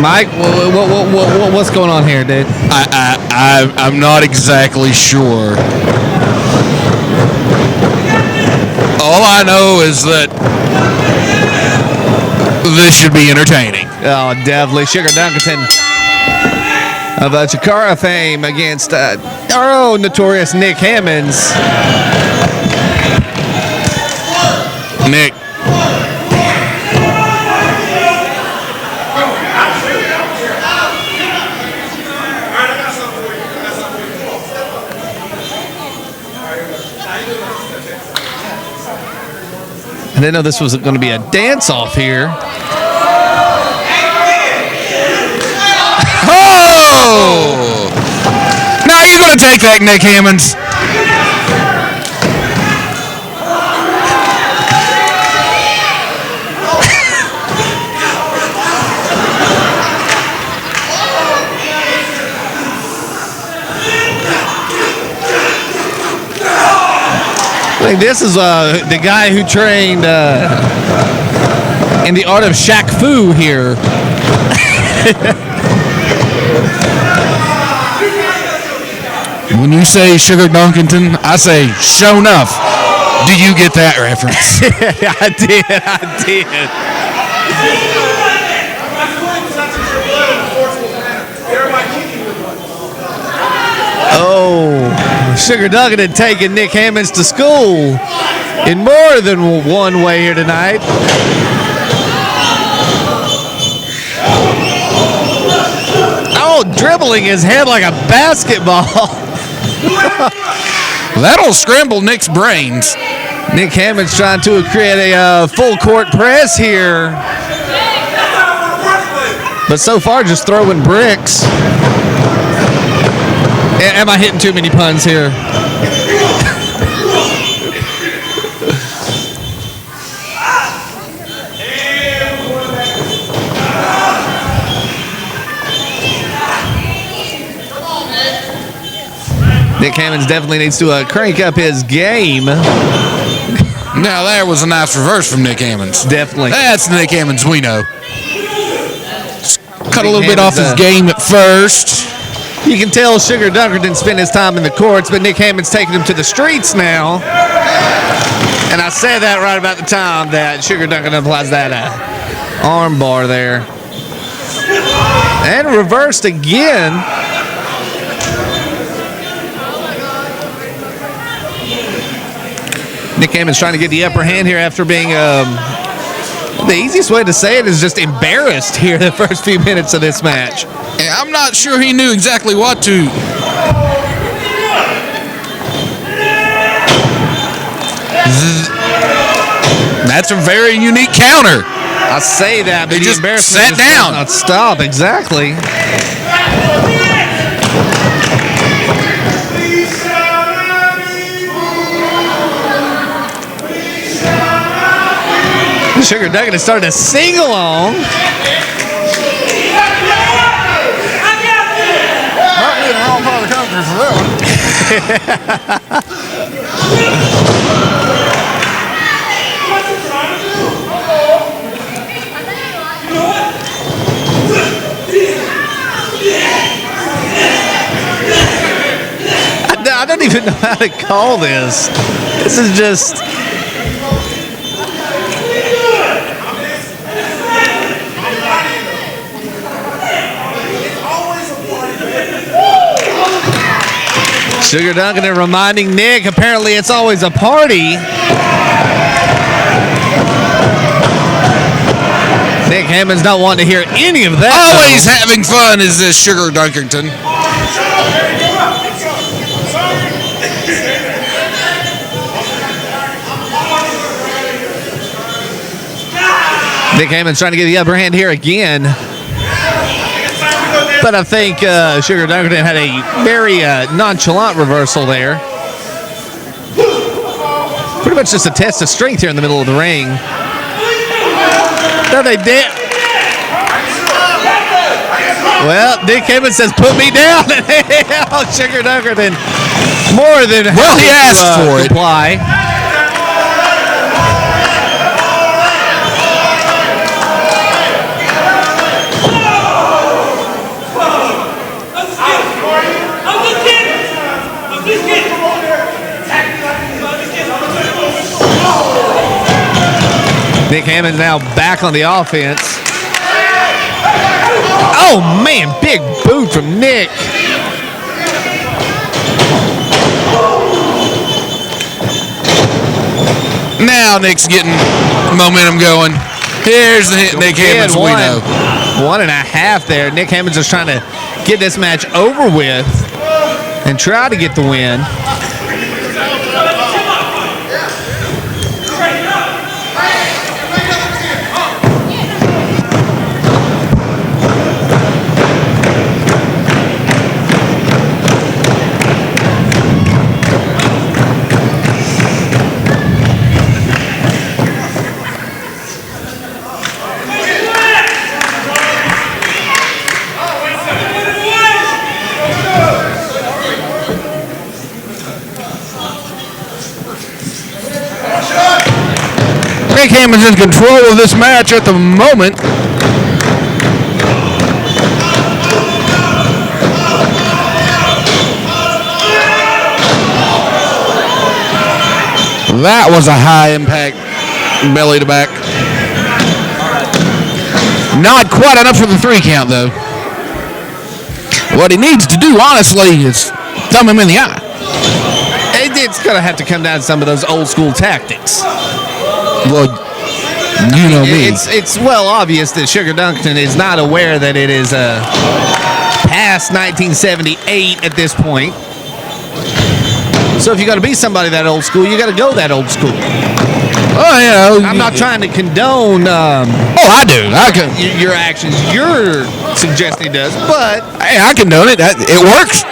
Mike, what's going on here, dude? I'm not exactly sure. All I know is that this should be entertaining. Oh, definitely. Sugar Dunkerton of Chikara fame against our own notorious Nick Hammonds. Nick. I didn't know this was going to be a dance-off here. Oh! Now you're going to take that, Nick Hammonds. I think this is the guy who trained in the art of Shaq Fu here. When you say Sugar Dunkerton, I say, show enough. Do you get that reference? I did. Oh, Sugar Dunkerton taking Nick Hammonds to school in more than one way here tonight. Oh, dribbling his head like a basketball. That'll scramble Nick's brains. Nick Hammonds trying to create a full court press here. But so far, just throwing bricks. Am I hitting too many puns here? Nick Hammonds definitely needs to crank up his game. Now, there was a nice reverse from Nick Hammonds. Definitely. That's the Nick Hammonds we know. Cut a little bit off his game at first. You can tell Sugar Dunkerton spent his time in the courts, but Nick Hammonds taking him to the streets now. And I said that right about the time that Sugar Dunkerton applies that arm bar there. And reversed again. Nick Hammonds trying to get the upper hand here after being, the easiest way to say it is just embarrassed here the first few minutes of this match. I'm not sure he knew exactly what to. That's a very unique counter. I say that, but he just embarrassment sat down. Not stop, exactly. Sugar Dunkerton started to sing along. Might be in the wrong part of the country for that I don't even know how to call this. This is just. Sugar Dunkerton reminding Nick, apparently it's always a party. Nick Hammonds not wanting to hear any of that. Always having fun is this Sugar Dunkerton. Nick Hammonds trying to get the upper hand here again. But I think Sugar Dunkerton had a very nonchalant reversal there. Pretty much just a test of strength here in the middle of the ring. No, they did. Well, Nick Hammonds says, "Put me down." Oh, Sugar Dunkerton more than well, he asked for it. Reply. Nick Hammonds now back on the offense. Oh, man, big boot from Nick. Now Nick's getting momentum going. Here's the hit, Nick Hammonds, we know. 1.5 there. Nick Hammonds is trying to get this match over with and try to get the win. Nick Hammonds in control of this match at the moment. That was a high impact belly to back. Not quite enough for the 3 count though. What he needs to do, honestly, is thumb him in the eye. It's going to have to come down to some of those old school tactics. Well, you know me. It's well obvious that Sugar Dunkerton is not aware that it is past 1978 at this point. So if you're going to be somebody that old school, you got to go that old school. Oh, yeah. I'm not trying to condone. I do. Your actions. You're suggesting he does, but hey, I condone it. It works.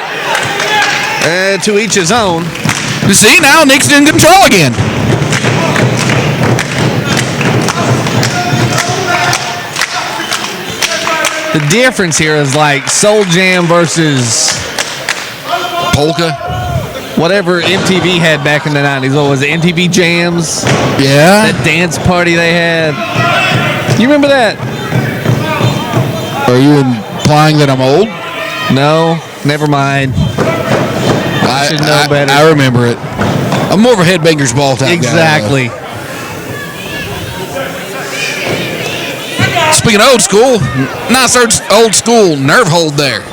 To each his own. You see, now Nick's in control again. The difference here is like Soul Jam versus Polka. Whatever MTV had back in the 90s. What was it? MTV Jams? Yeah. That dance party they had. You remember that? Are you implying that I'm old? No, never mind. I should know better. I remember it. I'm more of a headbanger's ball type exactly. guy. Speaking of old school, nice old school nerve hold there.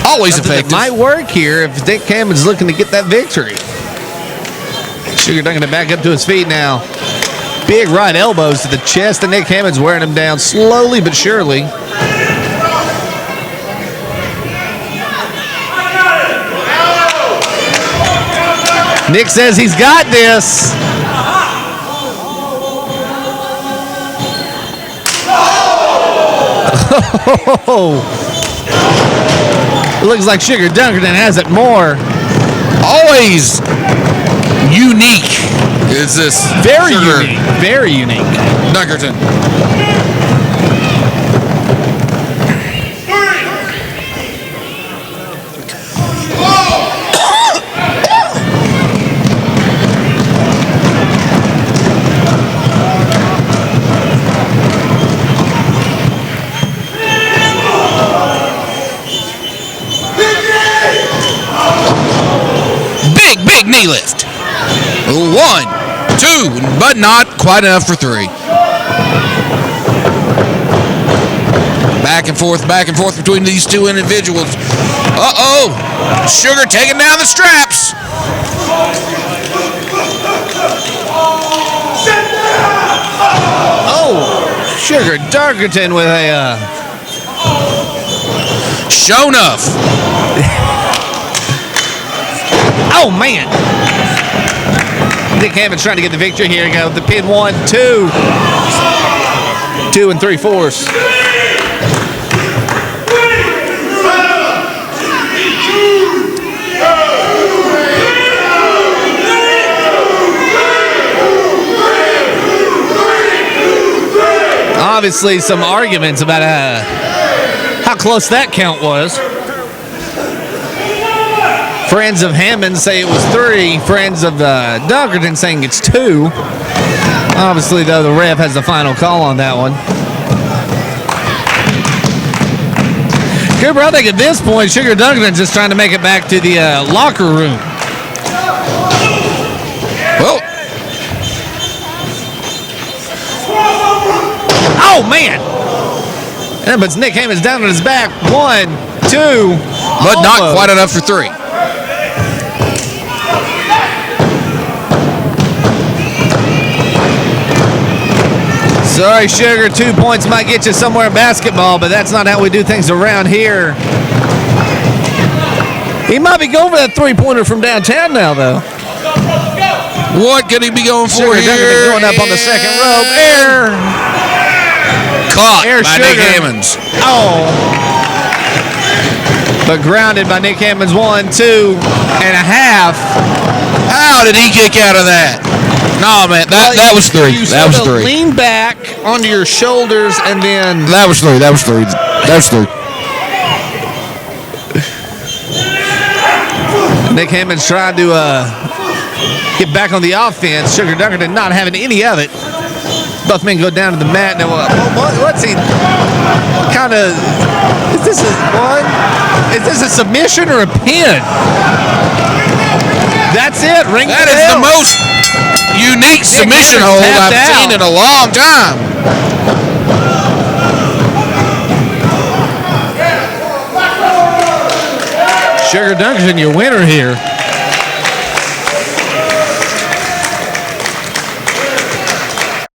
Always effective. It might work here if Nick Hammonds looking to get that victory. Sugar Dunkerton back up to his feet now. Big right elbows to the chest, and Nick Hammonds wearing him down slowly but surely. Nick says he's got this. It looks like Sugar Dunkerton has it more. Always unique is this. Very Sugar unique. Very unique. Dunkerton. Big knee lift. 1, 2, but not quite enough for 3. Back and forth between these two individuals. Uh-oh. Sugar taking down the straps. Oh, Sugar Dunkerton with a... Show enough. Oh, man. Nick Hammonds trying to get the victory here. Go the pin 1, 2. 2 3/4. Obviously, some arguments about how close that count was. Friends of Hammond say it was 3. Friends of Dunkerton saying it's 2. Obviously, though, the ref has the final call on that one. Cooper, I think at this point, Sugar Dunkerton's just trying to make it back to the locker room. Well, Oh, man. And but Nick Hammonds down on his back. 1, 2. But not almost. quite enough for 3. Sorry, Sugar. 2 points might get you somewhere in basketball, but that's not how we do things around here. He might be going for that three-pointer from downtown now, though. What could he be going for Sugar here? going up on the second rope. Air. Caught Air by Nick Sugar. Hammonds. Oh. But grounded by Nick Hammonds. 1, 2 and a half. How did he kick out of that? No, man, that was 3. You That was sort of 3. lean back onto your shoulders and then. That was 3. That was 3. That was 3. Nick Hammonds trying to get back on the offense. Sugar Dunkerton not having any of it. Both men go down to the mat. Now, what's he? What kind of? Is this a submission or a pin? That's it. Ring That the is the bell. most unique submission Hammonds hold I've tapped seen out. in a long time. Sugar Dunkerton, your winner here.